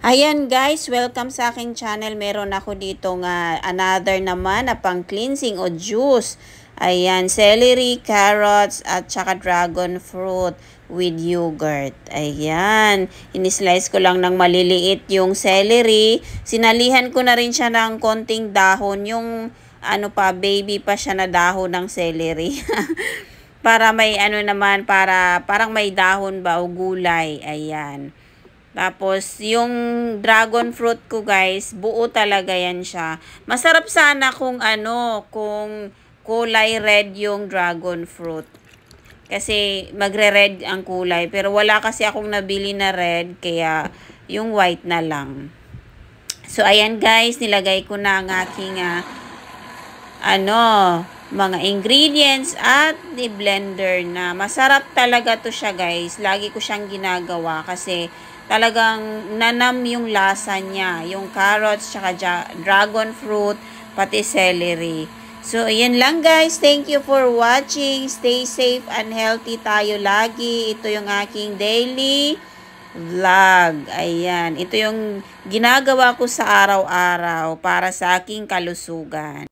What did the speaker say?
Ayan guys, welcome sa aking channel. Meron ako dito nga another naman na pang cleansing o juice. Ayan, celery, carrots at saka dragon fruit with yogurt. Ayan, inislice ko lang ng maliliit yung celery. Sinalihan ko na rin siya ng konting dahon, yung ano pa, baby pa siya na dahon ng celery. Para may ano naman, parang may dahon ba o gulay. Ayan. Tapos, yung dragon fruit ko guys, buo talaga yan siya. Masarap sana kung kung kulay red yung dragon fruit. Kasi magre-red ang kulay. Pero wala kasi akong nabili na red, kaya yung white na lang. So, ayan guys, nilagay ko na ang aking mga ingredients at ni-blender na. Masarap talaga to siya guys. Lagi ko siyang ginagawa kasi talagang nanam yung lasa niya. Yung carrots, tsaka dragon fruit, pati celery. So, ayan lang guys. Thank you for watching. Stay safe and healthy tayo lagi. Ito yung aking daily vlog. Ayan. Ito yung ginagawa ko sa araw-araw para sa aking kalusugan.